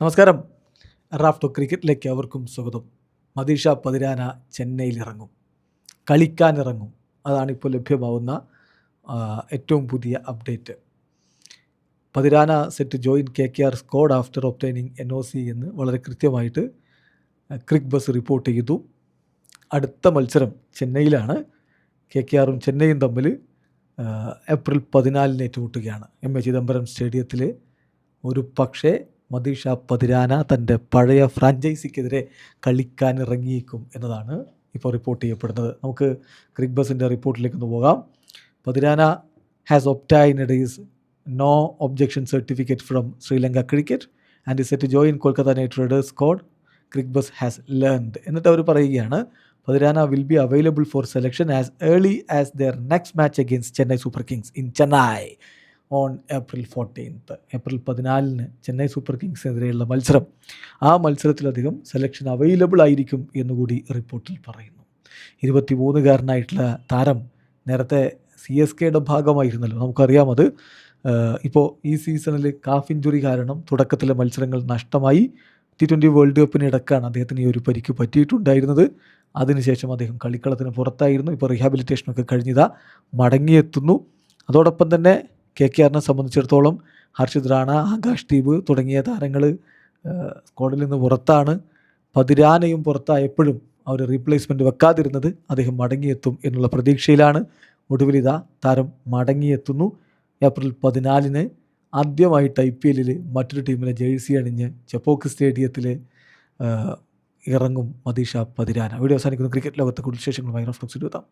നമസ്കാരം. റാഫ്റ്റോ ക്രിക്കറ്റിലേക്ക് അവർക്കും സ്വാഗതം. മദീഷ പതിരാന ചെന്നൈയിലിറങ്ങും, കളിക്കാനിറങ്ങും. അതാണിപ്പോൾ ലഭ്യമാവുന്ന ഏറ്റവും പുതിയ update. Pathirana set join KKR squad after obtaining NOC എന്ന് വളരെ കൃത്യമായിട്ട് ക്രിക്ക് ബസ് റിപ്പോർട്ട് ചെയ്തു. അടുത്ത മത്സരം ചെന്നൈയിലാണ്. KKRും ചെന്നൈയും തമ്മിൽ ഏപ്രിൽ 14 ഏറ്റുമുട്ടുകയാണ് MA ചിദംബരം സ്റ്റേഡിയത്തിൽ. ഒരു പക്ഷേ മദീഷ പതിരാന തൻ്റെ പഴയ ഫ്രാഞ്ചൈസിക്കെതിരെ കളിക്കാനിറങ്ങിയേക്കും എന്നതാണ് ഇപ്പോൾ റിപ്പോർട്ട് ചെയ്യപ്പെടുന്നത്. നമുക്ക് ക്രിക്ക് ബസിൻ്റെ റിപ്പോർട്ടിലേക്ക് ഒന്ന് പോകാം. Pathirana has obtained is no objection certificate from Sri Lanka cricket and is set join Kolkata Knight Riders squad. Cricbuzz has learned. എന്നിട്ട് അവർ പറയുകയാണ്, Pathirana will be available for selection as early as their next match against Chennai Super Kings in Chennai on April 14. April 14 Chennai Super കിങ്സിനെതിരെയുള്ള മത്സരം. ആ മത്സരത്തിലധികം selection available ആയിരിക്കും എന്നുകൂടി റിപ്പോർട്ടിൽ പറയുന്നു. 23-കാരനായിട്ടുള്ള താരം നേരത്തെ CSKയുടെ ഭാഗമായിരുന്നല്ലോ, നമുക്കറിയാം. അത് ഇപ്പോൾ ഈ സീസണിൽ കാഫ് ഇഞ്ചുറി കാരണം തുടക്കത്തിലെ മത്സരങ്ങൾ നഷ്ടമായി. T20 വേൾഡ് കപ്പിനിടക്കാണ് അദ്ദേഹത്തിന് ഈ ഒരു പരിക്ക് പറ്റിയിട്ടുണ്ടായിരുന്നത്. അതിനുശേഷം അദ്ദേഹം കളിക്കളത്തിന് പുറത്തായിരുന്നു. ഇപ്പോൾ റീഹാബിലിറ്റേഷനൊക്കെ കഴിഞ്ഞിതാ മടങ്ങിയെത്തുന്നു. അതോടൊപ്പം തന്നെ KKRനെ സംബന്ധിച്ചിടത്തോളം ഹർഷിത് റാണ, ആകാശ് ദീപ് തുടങ്ങിയ താരങ്ങൾ സ്ക്വാഡിൽ നിന്ന് പുറത്താണ്. പതിരാനയും പുറത്തായപ്പോഴും അവർ റീപ്ലേസ്മെൻറ്റ് വെക്കാതിരുന്നത് അദ്ദേഹം മടങ്ങിയെത്തും എന്നുള്ള പ്രതീക്ഷയിലാണ്. ഒടുവിലിതാ താരം മടങ്ങിയെത്തുന്നു. ഏപ്രിൽ 14 ആദ്യമായിട്ട് IPL മറ്റൊരു ടീമിലെ ജേഴ്സി അണിഞ്ഞ് ചെപ്പോക്ക് സ്റ്റേഡിയത്തിൽ ഇറങ്ങും മദീഷ പതിരാന. വീഡിയോ അവസാനിക്കുന്നു. ക്രിക്കറ്റ് ലോകത്തെ കൂടുതൽ വിശേഷങ്ങളുമായി റഫ്റ്റോക്സിൽ എത്താം.